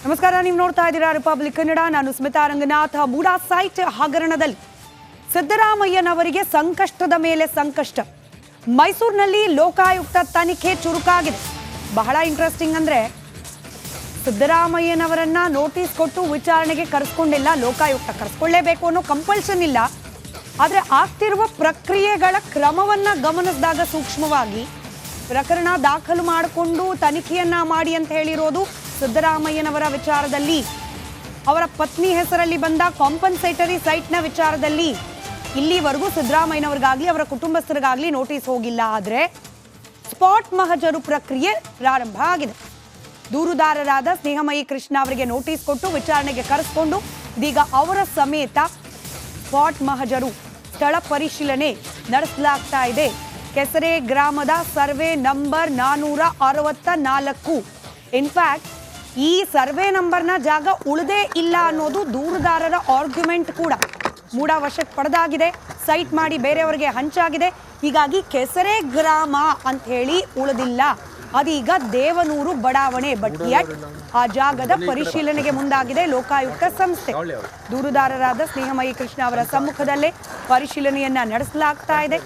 ನಮಸ್ಕಾರ, ನೀವು ನೋಡ್ತಾ ಇದ್ದೀರಾ ರಿಪಬ್ಲಿಕ್ ಕನ್ನಡ. ನಾನು ಸ್ಮಿತಾ ರಂಗನಾಥ್. ಮೂಡಾ ಸೈಟ್ ಹಗರಣದಲ್ಲಿ ಸಿದ್ದರಾಮಯ್ಯನವರಿಗೆ ಸಂಕಷ್ಟದ ಮೇಲೆ ಸಂಕಷ್ಟ. ಮೈಸೂರಿನಲ್ಲಿ ಲೋಕಾಯುಕ್ತ ತನಿಖೆ ಚುರುಕಾಗಿದೆ. ಬಹಳ ಇಂಟ್ರೆಸ್ಟಿಂಗ್ ಅಂದರೆ, ಸಿದ್ದರಾಮಯ್ಯನವರನ್ನ ನೋಟಿಸ್ ಕೊಟ್ಟು ವಿಚಾರಣೆಗೆ ಕರೆಸ್ಕೊಂಡಿಲ್ಲ ಲೋಕಾಯುಕ್ತ. ಕರೆಸ್ಕೊಳ್ಳೇಬೇಕು ಅನ್ನೋ ಕಂಪಲ್ಷನ್ ಇಲ್ಲ. ಆದರೆ ಆಗ್ತಿರುವ ಪ್ರಕ್ರಿಯೆಗಳ ಕ್ರಮವನ್ನು ಗಮನಿಸಿದಾಗ ಸೂಕ್ಷ್ಮವಾಗಿ ಪ್ರಕರಣ ದಾಖಲು ಮಾಡಿಕೊಂಡು ತನಿಖೆಯನ್ನ ಮಾಡಿ ಅಂತ ಹೇಳಿರೋದು ಸಿದ್ದರಾಮಯ್ಯನವರ ವಿಚಾರದಲ್ಲಿ. ಅವರ ಪತ್ನಿ ಹೆಸರಲ್ಲಿ ಬಂದ ಕಾಂಪನ್ಸೇಟರಿ ಸೈಟ್ನ ವಿಚಾರದಲ್ಲಿ ಇಲ್ಲಿವರೆಗೂ ಸಿದ್ದರಾಮಯ್ಯನವರಿಗಾಗಲಿ ಅವರ ಕುಟುಂಬಸ್ಥರಿಗಾಗಲಿ ನೋಟಿಸ್ ಹೋಗಿಲ್ಲ. ಆದರೆ ಸ್ಪಾಟ್ ಮಹಜರು ಪ್ರಕ್ರಿಯೆ ಪ್ರಾರಂಭ ಆಗಿದೆ. ದೂರುದಾರರಾದ ಸ್ನೇಹಮಯಿ ಕೃಷ್ಣ ಅವರಿಗೆ ನೋಟಿಸ್ ಕೊಟ್ಟು ವಿಚಾರಣೆಗೆ ಕರೆಸಿಕೊಂಡು ಇದೀಗ ಅವರ ಸಮೇತ ಸ್ಪಾಟ್ ಮಹಜರು ಸ್ಥಳ ಪರಿಶೀಲನೆ ನಡೆಸಲಾಗ್ತಾ ಇದೆ. ಕೆಸರೆ ಗ್ರಾಮದ ಸರ್ವೆ ನಂಬರ್ 464. ಇನ್ಫ್ಯಾಕ್ಟ್ ಈ ಸರ್ವೆ ನಂಬರ್ನ ಜಾಗ ಉಳಿದೇ ಇಲ್ಲ ಅನ್ನೋದು ದೂರುದಾರರ ಆರ್ಗ್ಯುಮೆಂಟ್ ಕೂಡ. ಮೂಡಾ ವಶಕ್ಕೆ ಪಡೆದಾಗಿದೆ, ಸೈಟ್ ಮಾಡಿ ಬೇರೆಯವರಿಗೆ ಹಂಚಾಗಿದೆ. ಹೀಗಾಗಿ ಕೆಸರೆ ಗ್ರಾಮ ಅಂತ ಹೇಳಿ ಉಳಿದಿಲ್ಲ, ಅದೀಗ ದೇವನೂರು ಬಡಾವಣೆ. ಬಟ್ ಯಟ್ ಆ ಜಾಗದ ಪರಿಶೀಲನೆಗೆ ಮುಂದಾಗಿದೆ ಲೋಕಾಯುಕ್ತ ಸಂಸ್ಥೆ. ದೂರುದಾರರಾದ ಸ್ನೇಹಮಯಿ ಕೃಷ್ಣ ಅವರ ಸಮ್ಮುಖದಲ್ಲೇ ಪರಿಶೀಲನೆಯನ್ನ ನಡೆಸಲಾಗ್ತಾ ಇದೆ.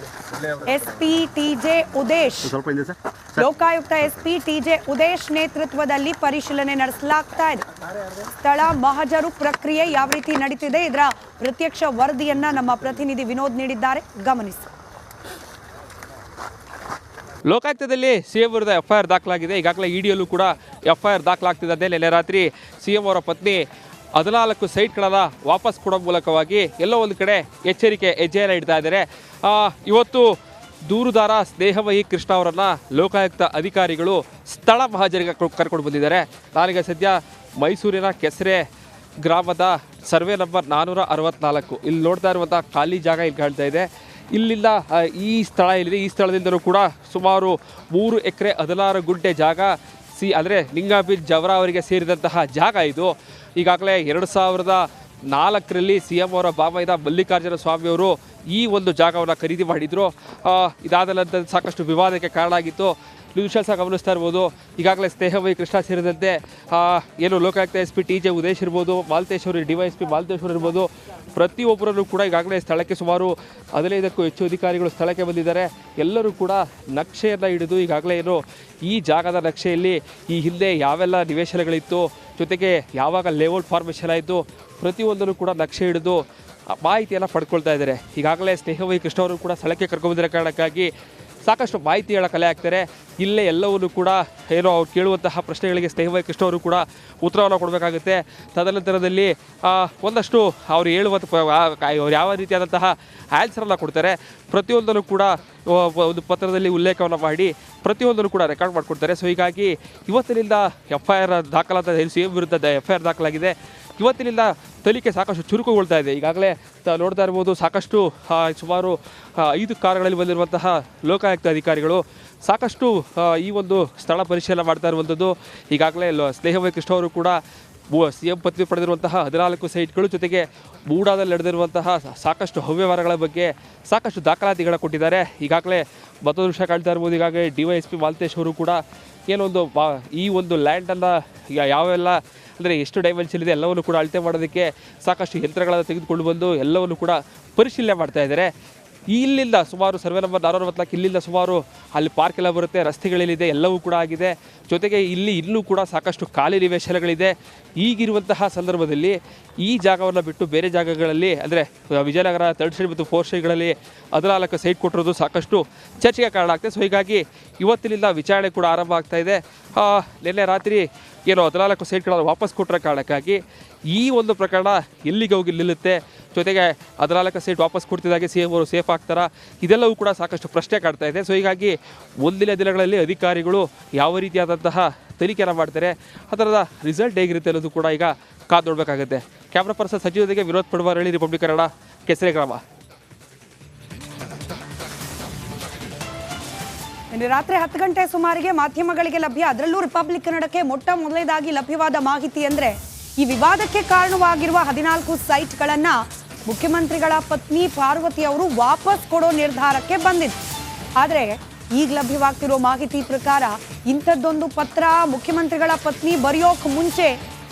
SP TJ Udesh, Lokayukta SP TJ Udesh ನೇತೃತ್ವದಲ್ಲಿ ಪರಿಶೀಲನೆ ನಡೆಸಲಾಗ್ತಾ ಇದೆ. ಸ್ಥಳ ಮಹಜರು ಪ್ರಕ್ರಿಯೆ ಯಾವ ರೀತಿ ನಡೀತಿದೆ, ಇದರ ಪ್ರತ್ಯಕ್ಷ ವರದಿಯನ್ನ ನಮ್ಮ ಪ್ರತಿನಿಧಿ ವಿನೋದ್ ನೀಡಿದ್ದಾರೆ, ಗಮನಿಸಿ. ಲೋಕಾಯುಕ್ತದಲ್ಲಿ ಸಿಎಂ ವಿರುದ್ಧ FIR ದಾಖಲಾಗಿದೆ. ಈಗಾಗಲೇ ಇಡಿಯಲ್ಲೂ ಕೂಡ FIR ದಾಖಲಾಗ್ತಿದ್ದಂತೆ ನಿನ್ನೆ ರಾತ್ರಿ ಸಿಎಂ ಅವರ ಪತ್ನಿ 14 ಸೈಟ್ಗಳನ್ನು ವಾಪಸ್ ಕೊಡೋ ಮೂಲಕವಾಗಿ ಎಲ್ಲೋ ಒಂದು ಕಡೆ ಎಚ್ಚರಿಕೆ ಹೆಜ್ಜೆಯನ್ನು ಇಡ್ತಾ ಇದ್ದಾರೆ. ಇವತ್ತು ದೂರುದಾರ ಸ್ನೇಹಮಯಿ ಕೃಷ್ಣ ಅವರನ್ನು ಲೋಕಾಯುಕ್ತ ಅಧಿಕಾರಿಗಳು ಸ್ಥಳ ಮಹಜರಿಗೆ ಕರ್ಕೊಂಡು ಬಂದಿದ್ದಾರೆ. ನಾನೀಗ ಸದ್ಯ ಮೈಸೂರಿನ ಕೆಸರೆ ಗ್ರಾಮದ ಸರ್ವೆ ನಂಬರ್ 464 ಇಲ್ಲಿ ನೋಡ್ತಾ ಇರುವಂಥ ಖಾಲಿ ಜಾಗ ಇಲ್ಲಿ ಕಾಣ್ತಾ ಇದೆ. ಇಲ್ಲಿಂದ ಈ ಸ್ಥಳ ಏನಿದೆ, ಈ ಸ್ಥಳದಿಂದಲೂ ಕೂಡ ಸುಮಾರು 3 ಎಕರೆ 16 ಗುಂಟೆ ಜಾಗ ಅಂದರೆ ಲಿಂಗಾಬೀಚ್ ಜವರ ಅವರಿಗೆ ಸೇರಿದಂತಹ ಜಾಗ ಇದು. ಈಗಾಗಲೇ 2004ರಲ್ಲಿ CM ಅವರ ಬಾಮೈದ ಮಲ್ಲಿಕಾರ್ಜುನ ಸ್ವಾಮಿಯವರು ಈ ಒಂದು ಜಾಗವನ್ನು ಖರೀದಿ ಮಾಡಿದರು. ಇದಾದ ನಂತರ ಸಾಕಷ್ಟು ವಿವಾದಕ್ಕೆ ಕಾರಣ ಆಗಿತ್ತು. ವಿಷಯ ಗಮನಿಸ್ತಾ ಇರ್ಬೋದು. ಈಗಾಗಲೇ ಸ್ನೇಹಮಯಿ ಕೃಷ್ಣ ಸೇರಿದಂತೆ ಏನು ಲೋಕಾಯುಕ್ತ SP TJ ಉದೇಶ್ ಇರ್ಬೋದು, ಮಾಲ್ತೇಶ್ವರಿ DYSP ಮಾಲ್ತೇಶ್ವರ್ ಇರ್ಬೋದು, ಪ್ರತಿಯೊಬ್ಬರನ್ನು ಕೂಡ ಈಗಾಗಲೇ ಸ್ಥಳಕ್ಕೆ ಸುಮಾರು 15ಕ್ಕೂ ಹೆಚ್ಚು ಅಧಿಕಾರಿಗಳು ಸ್ಥಳಕ್ಕೆ ಬಂದಿದ್ದಾರೆ. ಎಲ್ಲರೂ ಕೂಡ ನಕ್ಷೆಯನ್ನು ಹಿಡಿದು ಈಗಾಗಲೇ ಏನು ಈ ಜಾಗದ ನಕ್ಷೆಯಲ್ಲಿ ಈ ಹಿಂದೆ ಯಾವೆಲ್ಲ ನಿವೇಶನಗಳಿತ್ತು, ಜೊತೆಗೆ ಯಾವಾಗ ಲೇಔಟ್ ಫಾರ್ಮೇಷನ್ ಆಯಿತು, ಪ್ರತಿಯೊಂದನ್ನು ಕೂಡ ನಕ್ಷೆ ಹಿಡಿದು ಮಾಹಿತಿಯನ್ನು ಪಡ್ಕೊಳ್ತಾ ಇದ್ದಾರೆ. ಈಗಾಗಲೇ ಸ್ನೇಹಮಯಿ ಕೃಷ್ಣ ಅವರು ಕೂಡ ಸ್ಥಳಕ್ಕೆ ಕರ್ಕೊಂಡ್ಬಂದಿರೋ ಕಾರಣಕ್ಕಾಗಿ ಸಾಕಷ್ಟು ಮಾಹಿತಿಗಳ ಕಲೆ ಆಗ್ತಾರೆ. ಇಲ್ಲೇ ಎಲ್ಲವನ್ನೂ ಕೂಡ ಏನೋ ಅವ್ರು ಕೇಳುವಂತಹ ಪ್ರಶ್ನೆಗಳಿಗೆ ಸ್ನೇಹಮಯಿ ಕೃಷ್ಣ ಅವರು ಕೂಡ ಉತ್ತರವನ್ನು ಕೊಡಬೇಕಾಗುತ್ತೆ. ತದನಂತರದಲ್ಲಿ ಒಂದಷ್ಟು ಅವ್ರು ಹೇಳುವಂಥ ಅವ್ರು ಯಾವ ರೀತಿಯಾದಂತಹ ಆನ್ಸರನ್ನು ಕೊಡ್ತಾರೆ, ಪ್ರತಿಯೊಂದನ್ನು ಕೂಡ ಒಂದು ಪತ್ರದಲ್ಲಿ ಉಲ್ಲೇಖವನ್ನು ಮಾಡಿ ಪ್ರತಿಯೊಂದನ್ನು ಕೂಡ ರೆಕಾರ್ಡ್ ಮಾಡಿಕೊಡ್ತಾರೆ. ಸೊ ಹೀಗಾಗಿ ಇವತ್ತಿನಿಂದ FIR ದಾಖಲಾದ CM ವಿರುದ್ಧ FIR ದಾಖಲಾಗಿದೆ. ಇವತ್ತಿನಿಂದ ತನಿಖೆ ಸಾಕಷ್ಟು ಚುರುಕುಗೊಳ್ತಾ ಇದೆ. ಈಗಾಗಲೇ ನೋಡ್ತಾ ಇರ್ಬೋದು, ಸಾಕಷ್ಟು ಸುಮಾರು 5 ಕಾರುಗಳಲ್ಲಿ ಬಂದಿರುವಂತಹ ಲೋಕಾಯುಕ್ತ ಅಧಿಕಾರಿಗಳು ಸಾಕಷ್ಟು ಈ ಒಂದು ಸ್ಥಳ ಪರಿಶೀಲನೆ ಮಾಡ್ತಾ ಇರುವಂಥದ್ದು. ಈಗಾಗಲೇ ಸ್ನೇಹಮಯಿ ಕೃಷ್ಣ ಅವರು ಕೂಡ CM ಪತ್ನಿ ಪಡೆದಿರುವಂತಹ 14 ಸೈಟ್ಗಳು, ಜೊತೆಗೆ ಮೂಡಾದಲ್ಲಿ ನಡೆದಿರುವಂತಹ ಸಾಕಷ್ಟು ಅವ್ಯವಹಾರಗಳ ಬಗ್ಗೆ ಸಾಕಷ್ಟು ದಾಖಲಾತಿಗಳ ಕೊಟ್ಟಿದ್ದಾರೆ. ಈಗಾಗಲೇ ಮತ್ತೊಂದು ವಿಷಯ ಕಾಣ್ತಾ ಇರ್ಬೋದು. ಈಗಾಗಲೇ DYSP ಮಾಲ್ತೇಶ್ ಅವರು ಕೂಡ ಏನೊಂದು ಈ ಒಂದು ಲ್ಯಾಂಡನ್ನು ಯಾವೆಲ್ಲ ಅಂದರೆ ಎಷ್ಟು ಡೈಮೆನ್ಷನ್ ಇದೆ ಎಲ್ಲವನ್ನು ಕೂಡ ಅಳತೆ ಮಾಡೋದಕ್ಕೆ ಸಾಕಷ್ಟು ಯಂತ್ರಗಳನ್ನು ತೆಗೆದುಕೊಂಡು ಬಂದು ಎಲ್ಲವನ್ನು ಕೂಡ ಪರಿಶೀಲನೆ ಮಾಡ್ತಾ ಇದ್ದಾರೆ. ಇಲ್ಲಿಂದ ಸುಮಾರು ಸರ್ವೆ ನಂಬರ್ 464 ಇಲ್ಲಿಂದ ಸುಮಾರು ಅಲ್ಲಿ ಪಾರ್ಕ್ ಎಲ್ಲ ಬರುತ್ತೆ, ರಸ್ತೆಗಳೇನಿದೆ ಎಲ್ಲವೂ ಕೂಡ ಆಗಿದೆ. ಜೊತೆಗೆ ಇಲ್ಲಿ ಇನ್ನೂ ಕೂಡ ಸಾಕಷ್ಟು ಖಾಲಿ ನಿವೇಶನಗಳಿದೆ. ಈಗಿರುವಂತಹ ಸಂದರ್ಭದಲ್ಲಿ ಈ ಜಾಗವನ್ನು ಬಿಟ್ಟು ಬೇರೆ ಜಾಗಗಳಲ್ಲಿ ಅಂದರೆ ವಿಜಯನಗರ 3rd ಸ್ಟ್ರೀಟ್ ಮತ್ತು 4th ಸ್ಟ್ರೀಟ್ಗಳಲ್ಲಿ 14 ಸೈಟ್ ಕೊಟ್ಟಿರೋದು ಸಾಕಷ್ಟು ಚರ್ಚೆಗೆ ಕಾರಣ ಆಗ್ತದೆ. ಸೊ ಹೀಗಾಗಿ ಇವತ್ತಿನಿಂದ ವಿಚಾರಣೆ ಕೂಡ ಆರಂಭ ಆಗ್ತಾ ಇದೆ. ನಿನ್ನೆ ರಾತ್ರಿ ಏನೋ 14 ಸೈಟ್ಗಳನ್ನು ವಾಪಸ್ ಕೊಟ್ಟರ ಕಾರಣಕ್ಕಾಗಿ ಈ ಒಂದು ಪ್ರಕರಣ ಎಲ್ಲಿಗೆ ಹೋಗಿ ನಿಲ್ಲುತ್ತೆ, ಜೊತೆಗೆ 14 ಸೈಟ್ ವಾಪಸ್ ಕೊಡ್ತಿದ್ದಾಗೆ CM ಅವರು ಸೇಫ್ ಆಗ್ತಾರಾ, ಇದೆಲ್ಲವೂ ಕೂಡ ಸಾಕಷ್ಟು ಪ್ರಶ್ನೆ ಕಾಡ್ತಾ ಇದೆ. ಸೊ ಹೀಗಾಗಿ ಮುಂದಿನ ದಿನಗಳಲ್ಲಿ ಅಧಿಕಾರಿಗಳು ಯಾವ ರೀತಿಯಾದಂತಹ ತನಿಖೆಯನ್ನು ಮಾಡ್ತಾರೆ, ಅದರ ರಿಸಲ್ಟ್ ಹೇಗಿರುತ್ತೆ ಅನ್ನೋದು ಕೂಡ ಈಗ ಕಾದು ನೋಡಬೇಕಾಗುತ್ತೆ. ಕ್ಯಾಮ್ರಾ ಪರ್ಸನ್ ಸಚಿವರಿಗೆ ವಿನೋದ್ ಪಡ್ವಾರಳ್ಳಿ, ರಿಪಬ್ಲಿಕ್ ಕನ್ನಡ, ಕೆಸರೆ ಗ್ರಾಮ. ರಾತ್ರಿ 10 ಗಂಟೆ ಸುಮಾರಿಗೆ ಮಾಧ್ಯಮಗಳಿಗೆ ಲಭ್ಯ, ಅದರಲ್ಲೂ ರಿಪಬ್ಲಿಕ್ ಕನ್ನಡಕ್ಕೆ ಮೊಟ್ಟ ಮೊದಲನೇದಾಗಿ ಲಭ್ಯವಾದ ಮಾಹಿತಿ ಅಂದರೆ ಈ ವಿವಾದಕ್ಕೆ ಕಾರಣವಾಗಿರುವ 14 ಸೈಟ್ಗಳನ್ನು ಮುಖ್ಯಮಂತ್ರಿಗಳ ಪತ್ನಿ ಪಾರ್ವತಿ ಅವರು ವಾಪಸ್ ಕೊಡೋ ನಿರ್ಧಾರಕ್ಕೆ ಬಂದಿದ್ರು. ಆದರೆ ಈಗ ಲಭ್ಯವಾಗ್ತಿರೋ ಮಾಹಿತಿ ಪ್ರಕಾರ ಇಂಥದ್ದೊಂದು ಪತ್ರ ಮುಖ್ಯಮಂತ್ರಿಗಳ ಪತ್ನಿ ಬರೆಯೋಕೆ ಮುಂಚೆ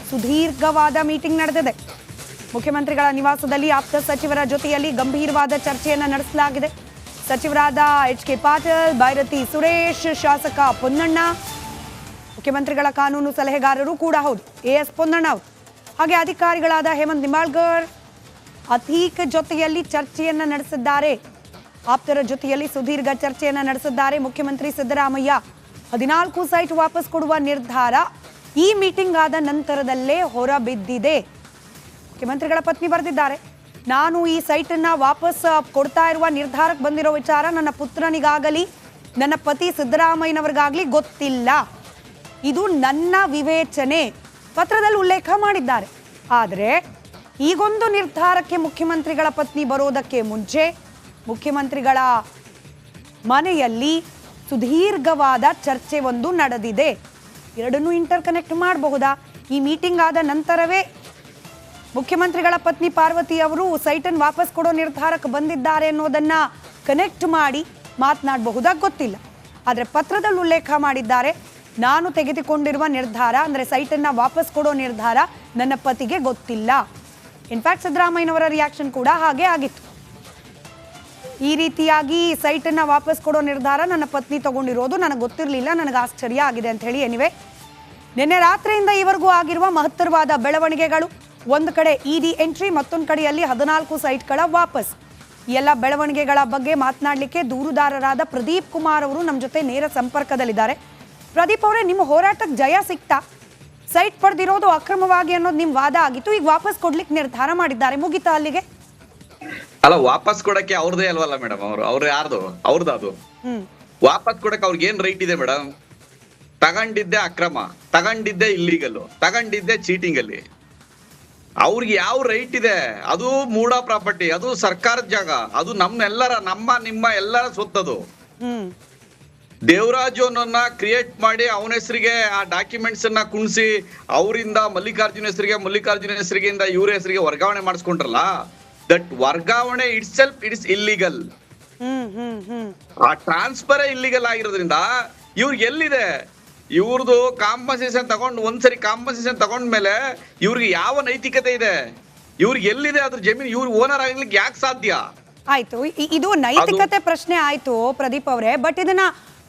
ಸುದೀರ್ಘವಾದ ಮೀಟಿಂಗ್ ನಡೆದಿದೆ. ಮುಖ್ಯಮಂತ್ರಿಗಳ ನಿವಾಸದಲ್ಲಿ ಆಪ್ತ ಸಚಿವರ ಜೊತೆಯಲ್ಲಿ ಗಂಭೀರವಾದ ಚರ್ಚೆಯನ್ನು ನಡೆಸಲಾಗಿದೆ. ಸಚಿವರಾದ HK ಪಾಟೀಲ್, ಬೈರತಿ ಸುರೇಶ್, ಶಾಸಕ ಪೊನ್ನಣ್ಣ, ಮುಖ್ಯಮಂತ್ರಿಗಳ ಕಾನೂನು ಸಲಹೆಗಾರರು ಕೂಡ ಹೌದು AS ಪೊನ್ನಣ್ಣ ಅವರು, ಹಾಗೆ ಅಧಿಕಾರಿಗಳಾದ ಹೇಮಂತ್ ನಿಂಬಾಳ್ಕರ್, ಅತೀಕ್ ಜೊತೆಯಲ್ಲಿ ಚರ್ಚೆಯನ್ನು ನಡೆಸಿದ್ದಾರೆ. ಆಪ್ತರ ಜೊತೆಯಲ್ಲಿ ಸುದೀರ್ಘ ಚರ್ಚೆಯನ್ನು ನಡೆಸಿದ್ದಾರೆ. ಮುಖ್ಯಮಂತ್ರಿ ಸಿದ್ದರಾಮಯ್ಯ 14 ಸೈಟ್ ವಾಪಸ್ ಕೊಡುವ ನಿರ್ಧಾರ ಈ ಮೀಟಿಂಗ್ ಆದ ನಂತರದಲ್ಲೇ ಹೊರಬಿದ್ದಿದೆ. ಮುಖ್ಯಮಂತ್ರಿಗಳ ಪತ್ನಿ ಬರೆದಿದ್ದಾರೆ, ನಾನು ಈ ಸೈಟನ್ನು ವಾಪಸ್ ಕೊಡ್ತಾ ಇರುವ ನಿರ್ಧಾರಕ್ಕೆ ಬಂದಿರೋ ವಿಚಾರ ನನ್ನ ಪುತ್ರನಿಗಾಗಲಿ ನನ್ನ ಪತಿ ಸಿದ್ದರಾಮಯ್ಯನವರಿಗಾಗಲಿ ಗೊತ್ತಿಲ್ಲ. ಇದು ನನ್ನ ವಿವೇಚನೆ ಪತ್ರದಲ್ಲಿ ಉಲ್ಲೇಖ ಮಾಡಿದ್ದಾರೆ. ಆದರೆ ಈಗೊಂದು ನಿರ್ಧಾರಕ್ಕೆ ಮುಖ್ಯಮಂತ್ರಿಗಳ ಪತ್ನಿ ಬರೋದಕ್ಕೆ ಮುಂಚೆ ಮುಖ್ಯಮಂತ್ರಿಗಳ ಮನೆಯಲ್ಲಿ ಸುದೀರ್ಘವಾದ ಚರ್ಚೆ ಒಂದು ನಡೆದಿದೆ. ಎರಡನ್ನೂ ಇಂಟರ್ ಕನೆಕ್ಟ್ ಮಾಡಬಹುದಾ? ಈ ಮೀಟಿಂಗ್ ಆದ ನಂತರವೇ ಮುಖ್ಯಮಂತ್ರಿಗಳ ಪತ್ನಿ ಪಾರ್ವತಿ ಅವರು ಸೈಟನ್ನು ವಾಪಸ್ ಕೊಡೋ ನಿರ್ಧಾರಕ್ಕೆ ಬಂದಿದ್ದಾರೆ ಅನ್ನೋದನ್ನ ಕನೆಕ್ಟ್ ಮಾಡಿ ಮಾತನಾಡಬಹುದಾ ಗೊತ್ತಿಲ್ಲ. ಆದರೆ ಪತ್ರದಲ್ಲಿ ಉಲ್ಲೇಖ ಮಾಡಿದ್ದಾರೆ, ನಾನು ತೆಗೆದುಕೊಂಡಿರುವ ನಿರ್ಧಾರ ಅಂದರೆ ಸೈಟನ್ನು ವಾಪಸ್ ಕೊಡೋ ನಿರ್ಧಾರ ನನ್ನ ಪತಿಗೆ ಗೊತ್ತಿಲ್ಲ. ಇನ್ಫ್ಯಾಕ್ಟ್ ಸಿದ್ದರಾಮಯ್ಯನವರ ರಿಯಾಕ್ಷನ್ ಕೂಡ ಹಾಗೆ ಆಗಿತ್ತು. ಈ ರೀತಿಯಾಗಿ ಸೈಟನ್ನು ವಾಪಸ್ ಕೊಡೋ ನಿರ್ಧಾರ ನನ್ನ ಪತ್ನಿ ತಗೊಂಡಿರೋದು ನನಗೆ ಗೊತ್ತಿರಲಿಲ್ಲ, ನನಗೆ ಆಶ್ಚರ್ಯ ಆಗಿದೆ ಅಂತ ಹೇಳಿ. ಎನಿವೆ, ನಿನ್ನೆ ರಾತ್ರಿಯಿಂದ ಈವರೆಗೂ ಆಗಿರುವ ಮಹತ್ತರವಾದ ಬೆಳವಣಿಗೆಗಳು, ಒಂದು ಕಡೆ ED ಎಂಟ್ರಿ, ಮತ್ತೊಂದು ಕಡೆಯಲ್ಲಿ 14 ಸೈಟ್ಗಳ ವಾಪಸ್. ಈ ಎಲ್ಲ ಬೆಳವಣಿಗೆಗಳ ಬಗ್ಗೆ ಮಾತನಾಡಲಿಕ್ಕೆ ದೂರುದಾರರಾದ ಪ್ರದೀಪ್ ಕುಮಾರ್ ಅವರು ನಮ್ಮ ಜೊತೆ ನೇರ ಸಂಪರ್ಕದಲ್ಲಿದ್ದಾರೆ. ಪ್ರದೀಪ್ ಅವರೇ, ನಿಮ್ಮ ಹೋರಾಟಕ್ಕೆ ಜಯ ಸಿಕ್ತಾ? ಸೈಟ್ ಪಡೆದಿರೋದು ಅಕ್ರಮವಾಗಿ ಅನ್ನೋದು ನಿಮ್ಮ ವಾದ ಆಗಿತ್ತು, ಈಗ ವಾಪಸ್ ಕೊಡ್ಲಿಕ್ಕೆ ನಿರ್ಧಾರ ಮಾಡಿದ್ದಾರೆ, ಮುಗಿತಾ ಅಲ್ಲಿಗೆ? ಅಲ್ಲ, ವಾಪಸ್ ಕೊಡಕ್ಕೆ ಅವ್ರದೇ ಅಲ್ವಲ್ಲ ಮೇಡಮ್, ಅವ್ರು ಯಾರ್ದು? ಅವ್ರದ್ದು ಅದು. ವಾಪಸ್ ಕೊಡಕ್ಕೆ ಅವ್ರಿಗೆ ಏನ್ ರೈಟ್ ಇದೆ ಮೇಡಮ್? ತಗೊಂಡಿದ್ದೆ ಅಕ್ರಮ, ತಗೊಂಡಿದ್ದೆ ಇಲ್ಲಿಗಲ್, ತಗೊಂಡಿದ್ದೆ ಚೀಟಿಂಗ್ ಅಲ್ಲಿ. ಅವ್ರಿಗೆ ಯಾವ ರೈಟ್ ಇದೆ? ಅದು ಮೂಡ ಪ್ರಾಪರ್ಟಿ, ಅದು ಸರ್ಕಾರದ ಜಾಗ, ಅದು ನಮ್ಮ ನಿಮ್ಮ ಎಲ್ಲರ ಸ್ವತ್ತದು. ದೇವರಾಜನನ್ನ ಕ್ರಿಯೇಟ್ ಮಾಡಿ ಅವನ ಹೆಸರಿಗೆ ಆ ಡಾಕ್ಯುಮೆಂಟ್ಸ್ ಅನ್ನ ಕುಣಿಸಿ ಅವರಿಂದ ಮಲ್ಲಿಕಾರ್ಜುನ ಹೆಸರಿಗೆ ಇವ್ರ ಹೆಸರಿಗೆ ವರ್ಗಾವಣೆ ಮಾಡಿಸ್ಕೊಂಡ್ರಲ್ಲ, ದಟ್ ವರ್ಗಾವಣೆ ಇಟ್ಸ್ ಇಲ್ಲಿಗಲ್. ಆ ಟ್ರಾನ್ಸ್ಫರ್ ಇಲ್ಲಿಗಲ್ ಆಗಿರೋದ್ರಿಂದ ಇವ್ರಿಗೆ ಎಲ್ಲಿದೆ? ಇವ್ರದ್ದು ಕಾಂಪನ್ಸೇಷನ್ ತಗೊಂಡು ಒಂದ್ಸರಿ ಕಾಂಪನ್ಸೇಷನ್ ತಗೊಂಡ್ಮೇಲೆ ಇವ್ರಿಗೆ ಯಾವ ನೈತಿಕತೆ ಇದೆ? ಇವ್ರಿಗೆ ಎಲ್ಲಿದೆ ಅದ್ರ ಜಮೀನು? ಇವ್ರು ಓನರ್ ಆಗ್ಲಿಕ್ಕೆ ಯಾಕೆ ಸಾಧ್ಯ? ಆಯ್ತು, ಇದು ನೈತಿಕತೆ ಪ್ರಶ್ನೆ ಆಯ್ತು ಪ್ರದೀಪ್ ಅವರೇ. ಬಟ್ ಇದನ್ನ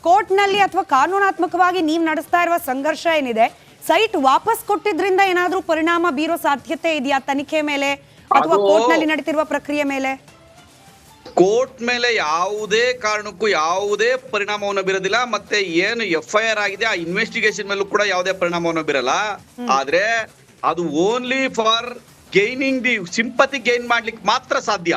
ಕೋರ್ಟ್ ನಲ್ಲಿ ಅಥವಾ ಕಾನೂನಾತ್ಮಕವಾಗಿ ನೀವು ನಡೆಸ್ತಾ ಇರುವ ಸಂಘರ್ಷ ಏನಿದೆ, ಸೈಟ್ ವಾಪಸ್ ಕೊಟ್ಟಿದ್ರಿಂದ ಏನಾದ್ರೂ ಪರಿಣಾಮ ಬೀರೋ ಸಾಧ್ಯತೆ ಇದೆಯಾ ತನಿಖೆ ಮೇಲೆ ಅಥವಾ ಕೋರ್ಟ್ ನಲ್ಲಿ ನಡೀತಿರುವ ಪ್ರಕ್ರಿಯೆ ಮೇಲೆ? ಕೋರ್ಟ್ ಮೇಲೆ ಯಾವುದೇ ಕಾರಣಕ್ಕೂ ಯಾವುದೇ ಪರಿಣಾಮವನ್ನು ಬೀರೋದಿಲ್ಲ. ಮತ್ತೆ ಏನು FIR ಆಗಿದೆ ಆ ಇನ್ವೆಸ್ಟಿಗೇಷನ್ ಮೇಲೂ ಕೂಡ ಯಾವುದೇ ಪರಿಣಾಮವನ್ನು ಬೀರಲ್ಲ. ಆದ್ರೆ ಅದು only for gaining the sympathy gain ಮಾಡ್ಲಿಕ್ಕೆ ಮಾತ್ರ ಸಾಧ್ಯ.